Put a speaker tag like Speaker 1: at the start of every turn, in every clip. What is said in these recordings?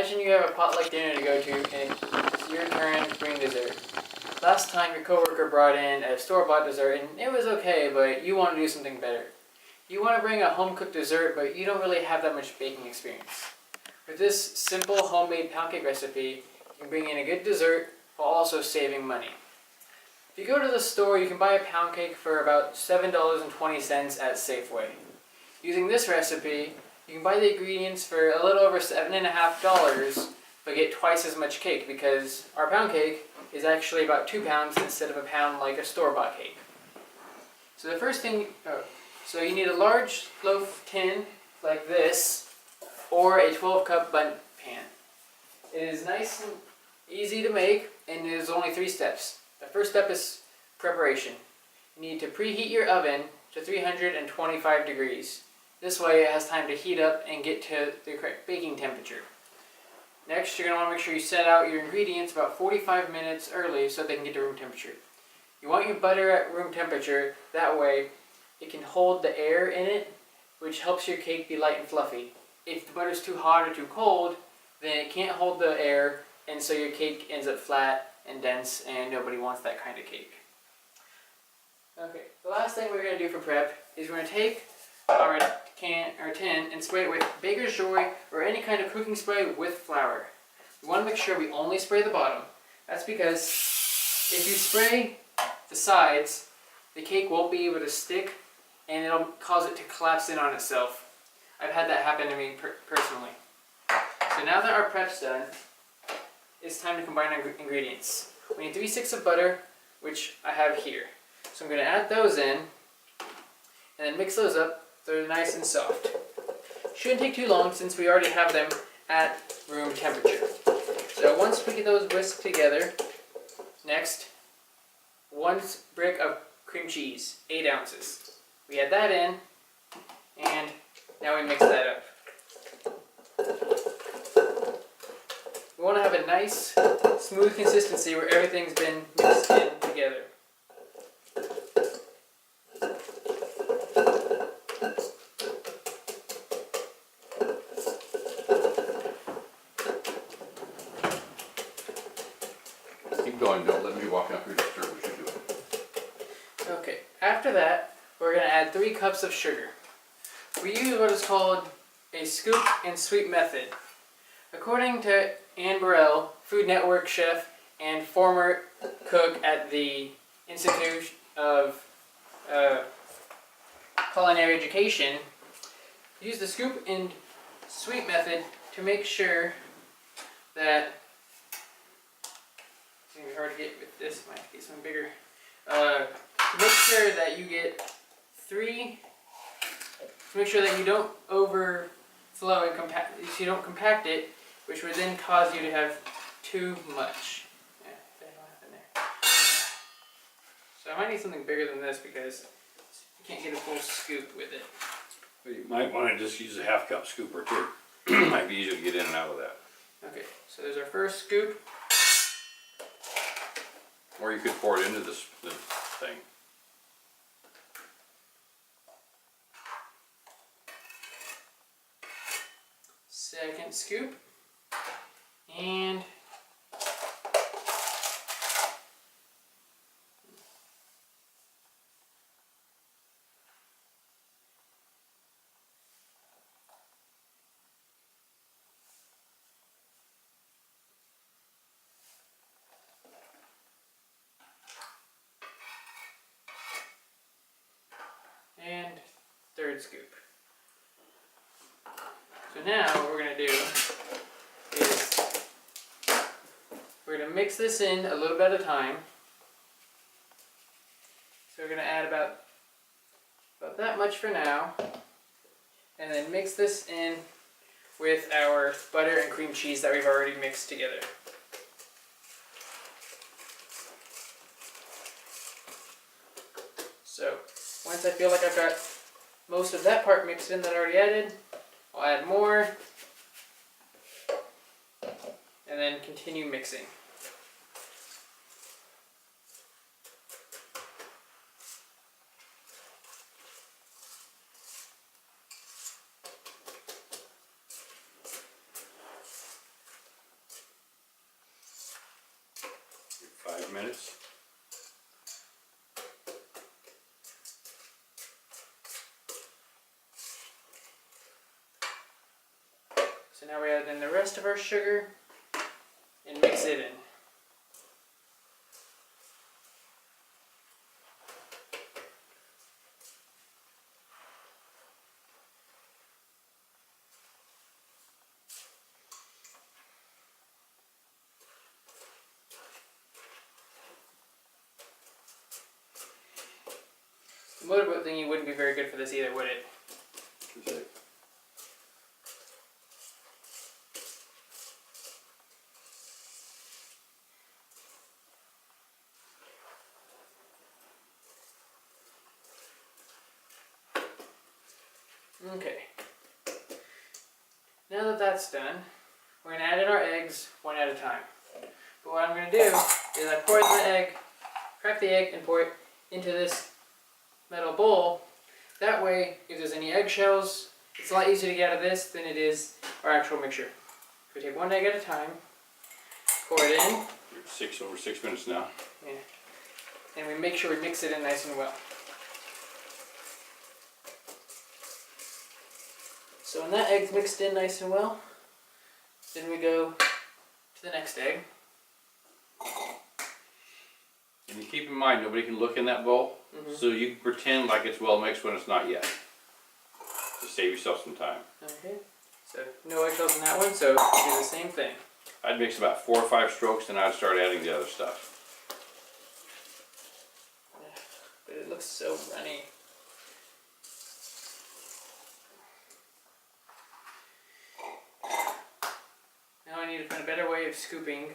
Speaker 1: Imagine you have a potluck dinner to go to and it's your turn to bring dessert. Last time your coworker brought in a store-bought dessert and it was okay, but you want to do something better. You want to bring a home-cooked dessert, but you don't really have that much baking experience. With this simple homemade pound cake recipe, you can bring in a good dessert while also saving money. If you go to the store, you can buy a pound cake for about $7.20 at Safeway. Using this recipe, you can buy the ingredients for a little over $7.50, but get twice as much cake because our pound cake is actually about 2 pounds instead of a pound like a store-bought cake. So the first thing, so you need a large loaf tin like this, or a 12-cup bun pan. It is nice and easy to make, and there's only 3 steps. The first step is preparation. You need to preheat your oven to 325 degrees. This way it has time to heat up and get to the correct baking temperature. Next, you're going to want to make sure you set out your ingredients about 45 minutes early so they can get to room temperature. You want your butter at room temperature, that way it can hold the air in it, which helps your cake be light and fluffy. If the butter is too hot or too cold, then it can't hold the air, and so your cake ends up flat and dense, and nobody wants that kind of cake. Okay, the last thing we're going to do for prep is we're going to take our tin and spray it with Baker's Joy or any kind of cooking spray with flour. We want to make sure we only spray the bottom. That's because if you spray the sides, the cake won't be able to stick and it'll cause it to collapse in on itself. I've had that happen to me personally. So now that our prep's done, it's time to combine our ingredients. We need 3 sticks of butter, which I have here. So I'm going to add those in and then mix those up so they're nice and soft. Shouldn't take too long since we already have them at room temperature. So once we get those whisked together, next, 1 brick of cream cheese, 8 ounces. We add that in, and now we mix that up. We want to have a nice, smooth consistency where everything's been mixed in together.
Speaker 2: Keep going, don't let me walk up here and disturb what you're doing.
Speaker 1: Okay, after that, we're going to add 3 cups of sugar. We use what is called a scoop and sweep method. According to Ann Burrell, Food Network chef and former cook at the Institute of Culinary Education, use the scoop and sweep method to make sure that, it's going to be hard to get with this, might have to get something bigger, to make sure that you get 3, to make sure that you don't overflow and compact, so you don't compact it, which would then cause you to have too much. Yeah, that will happen there. So I might need something bigger than this because you can't get a full scoop with it.
Speaker 2: You might want to just use a 1/2 cup scooper too. Might be easier to get in and out of that.
Speaker 1: Okay, so there's our first scoop.
Speaker 2: Or you could pour it into this thing.
Speaker 1: Second scoop. And third scoop. So now what we're going to do is we're going to mix this in a little bit at a time. So we're going to add about that much for now, and then mix this in with our butter and cream cheese that we've already mixed together. So once I feel like I've got most of that part mixed in that I already added, I'll add more, and then continue mixing.
Speaker 2: minutes.
Speaker 1: So now we add in the rest of our sugar and mix it in. The motorboat thingy wouldn't be very good for this either, would it? Okay. Now that that's done, we're going to add in our eggs one at a time. But what I'm going to do is I pour the egg, crack the egg, and pour it into this metal bowl. That way, if there's any eggshells, it's a lot easier to get out of this than it is our actual mixture. We take one egg at a time, pour it in.
Speaker 2: Over 6 minutes now.
Speaker 1: Yeah. And we make sure we mix it in nice and well. So when that egg's mixed in nice and well, then we go to the next egg.
Speaker 2: And you keep in mind, nobody can look in that bowl, so you can pretend like it's well mixed when it's not yet. To save yourself some time.
Speaker 1: Okay. So no eggshells in that one, so do the same thing.
Speaker 2: I'd mix about 4 or 5 strokes, then I'd start adding the other stuff.
Speaker 1: But it looks so runny. Now I need to find a better way of scooping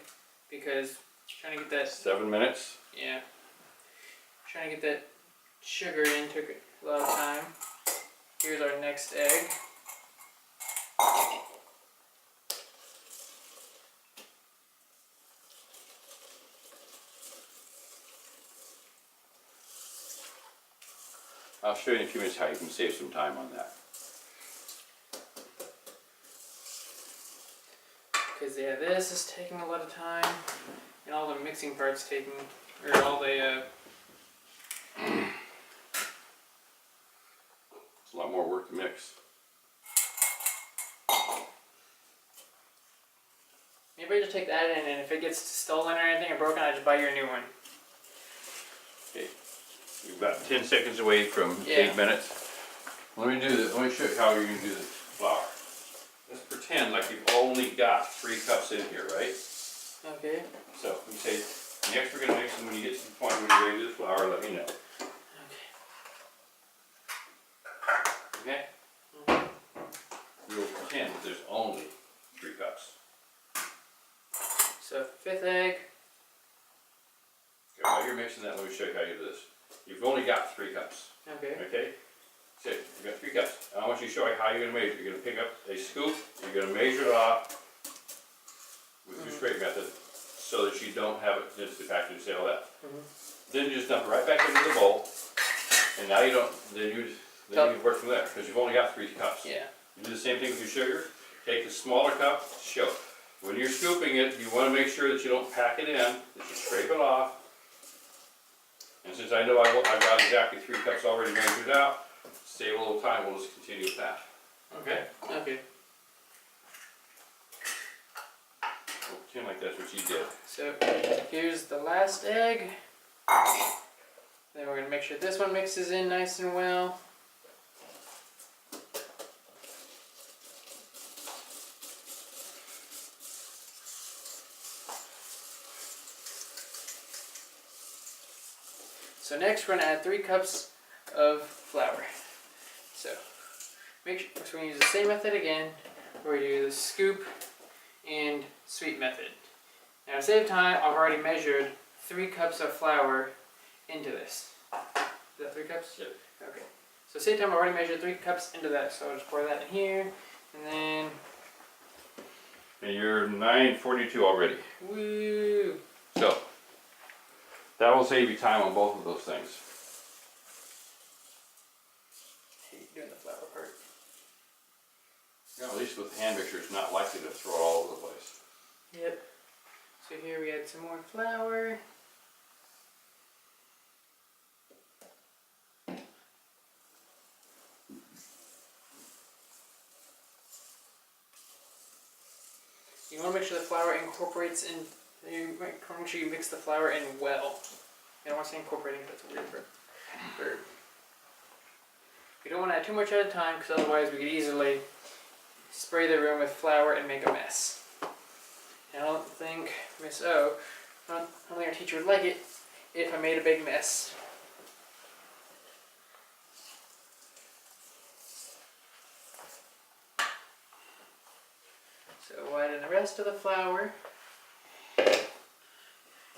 Speaker 1: because trying to get that
Speaker 2: 7 minutes.
Speaker 1: Yeah. Trying to get that sugar in took a lot of time. Here's our next egg.
Speaker 2: I'll show you in a few minutes how you can save some time on that.
Speaker 1: Because yeah, this is taking a lot of time, and all the mixing parts taking, or all the
Speaker 2: It's a lot more work to mix.
Speaker 1: maybe I just take that in, and if it gets stolen or anything or broken, I just buy you a new one.
Speaker 2: Okay, we've got 10 seconds away from
Speaker 1: Yeah.
Speaker 2: 8 minutes. Let me show you how you're going to do the flour. Let's pretend like you've only got 3 cups in here, right?
Speaker 1: Okay.
Speaker 2: So we say, next we're going to mix them when you get to the point where you're ready to do the flour, let me know. Okay? We'll pretend that there's only 3 cups.
Speaker 1: So 5th egg.
Speaker 2: Okay, while you're mixing that, let me show you how you do this. You've only got 3 cups.
Speaker 1: Okay.
Speaker 2: Okay? So you've got 3 cups. I want you to show you how you're going to measure. You're going to pick up a scoop, you're going to measure it off with your straight method so that you don't have it just the factory to say all that. Then you just dump it right back into the bowl, and now you don't, then you work from there because you've only got 3 cups.
Speaker 1: Yeah.
Speaker 2: You do the same thing with your sugar. Take the smaller cup, show. When you're scooping it, you want to make sure that you don't pack it in, that you scrape it off. And since I know I've got exactly 3 cups already measured out, save a little time, we'll just continue with that. Okay?
Speaker 1: Okay.
Speaker 2: We'll pretend like that's what you did.
Speaker 1: So here's the last egg. Then we're going to make sure this one mixes in nice and well. So next we're going to add 3 cups of flour. So make sure, so we're going to use the same method again. We're going to do the scoop and sweep method. Now to save time, I've already measured 3 cups of flour into this. Is that 3 cups?
Speaker 2: Yep.
Speaker 1: Okay. So save time, I've already measured 3 cups into that. So I'll just pour that in here, and then
Speaker 2: And you're 9:42 already.
Speaker 1: woo!
Speaker 2: So, that will save you time on both of those things.
Speaker 1: I hate doing the flour part.
Speaker 2: You know, at least with the hand mixer, it's not likely to throw it all over the place.
Speaker 1: Yep. So here we add some more flour. You want to make sure the flour incorporates in. You make sure you mix the flour in well. I don't want to say incorporating. That's a weird verb. You don't want to add too much at a time, because otherwise we could easily spray the room with flour and make a mess. And I don't think Miss O, I don't think our teacher would like it if I made a big mess. So we'll add in the rest of the flour. And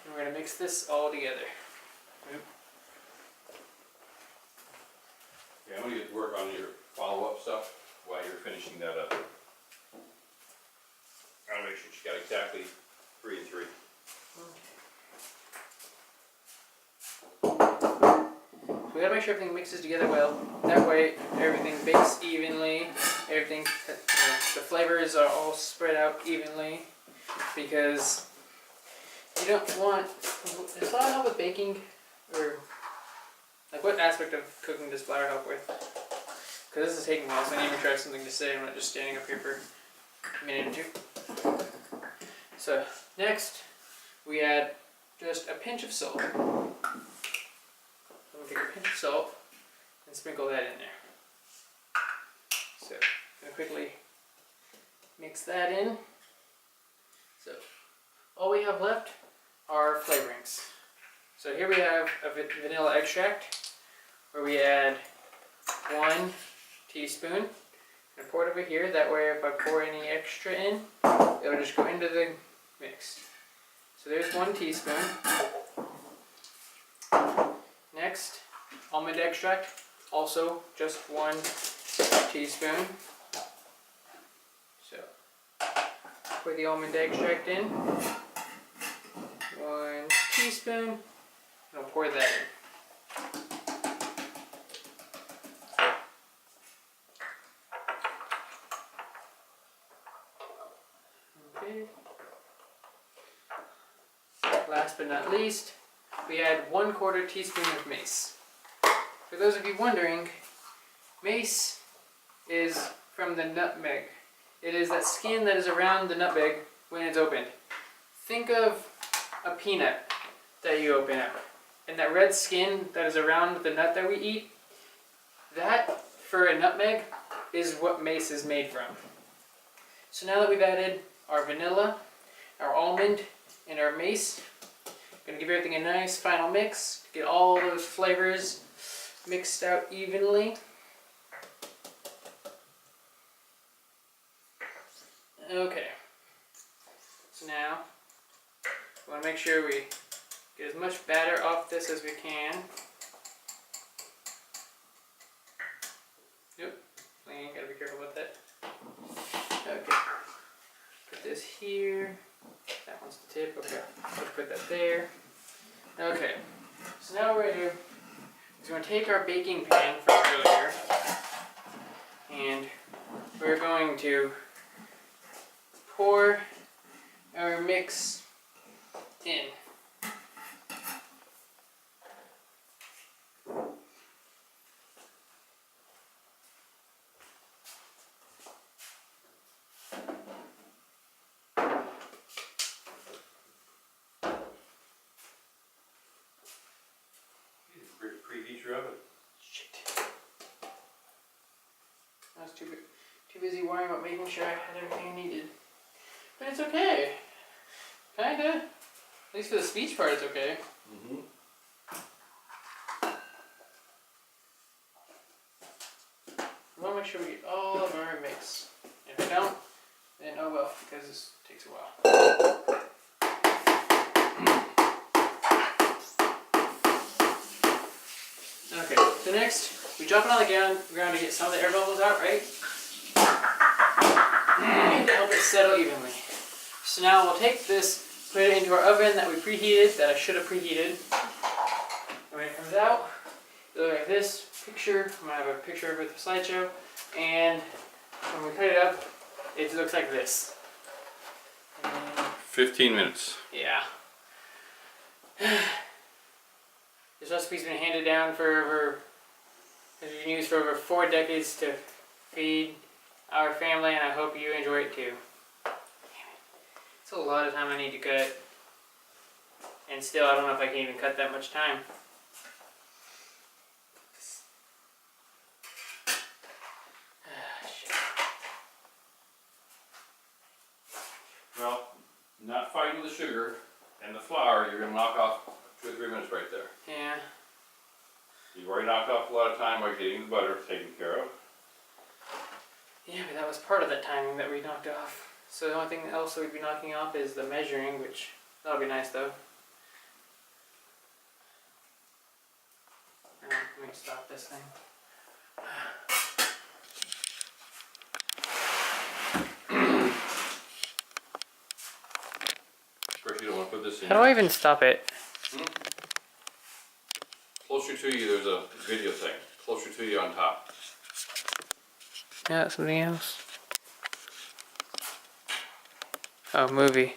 Speaker 1: we're going to mix this all together.
Speaker 2: Yeah, I'm gonna get to work on your follow-up stuff while you're finishing that up. I'll make sure you got exactly 3 and 3.
Speaker 1: We gotta make sure everything mixes together well. That way, everything bakes evenly. Everything, the flavors are all spread out evenly. Because you don't want. Does flour help with baking, or like what aspect of cooking does flour help with? Because this is taking a while, so I need to make sure I have something to say. I'm not just standing up here for a minute or two. So next, we add just a pinch of salt. I'm gonna take a pinch of salt and sprinkle that in there. So I'm gonna quickly mix that in. So all we have left are flavorings. So here we have a vanilla extract, where we add 1 teaspoon. And pour it over here. That way, if I pour any extra in, it'll just go into the mix. So there's 1 teaspoon. Next, almond extract, also just 1 teaspoon. So pour the almond extract in, 1 teaspoon, and I'll pour that in. Okay. Last but not least, we add 1/4 teaspoon of mace. For those of you wondering, mace is from the nutmeg. It is that skin that is around the nutmeg when it's opened. Think of a peanut that you open up, and that red skin that is around the nut that we eat, that, for a nutmeg, is what mace is made from. So now that we've added our vanilla, our almond, and our mace, I'm going to give everything a nice final mix, get all those flavors mixed out evenly. Okay, so now we want to make sure we get as much batter off this as we can. Yep, you gotta be careful about that. Okay, put this here. That one's the tip. Okay, let's put that there. Okay, so now what we're gonna do is we're gonna take our baking pan from earlier, and we're going to pour our mix in.
Speaker 2: Preheat your oven.
Speaker 1: Shit. I was too busy worrying about making sure I had everything I needed. But it's okay. Kinda. At least for the speech part, it's okay.
Speaker 2: Mm-hmm.
Speaker 1: We want to make sure we get all of our mix. If we don't, then oh well, because this takes a while. Okay, so next, we drop it on the ground to get some of the air bubbles out, right? And to help it settle evenly. So now we'll take this, put it into our oven that we preheated, that I should have preheated. And when it comes out, it'll look like this picture. I'm going to have a picture of it with the slideshow. And when we cut it up, it looks like this. And
Speaker 2: 15 minutes.
Speaker 1: yeah. This recipe's been handed down has been used for over 4 decades to feed our family, and I hope you enjoy it too. That's a lot of time I need to cut. And still, I don't know if I can even cut that much time. Shit.
Speaker 2: Well, not fighting with the sugar and the flour, you're gonna knock off 2 or 3 minutes right there.
Speaker 1: Yeah.
Speaker 2: You've already knocked off a lot of time by getting the butter taken care of.
Speaker 1: Yeah, but that was part of that timing that we knocked off. So the only thing else that we'd be knocking off is the measuring, which that'll be nice though. Let me stop this thing.
Speaker 2: First, you don't want to put this in.
Speaker 1: How do I even stop it?
Speaker 2: Closer to you, there's a video thing. Closer to you on top.
Speaker 1: Yeah, something else. Oh, movie.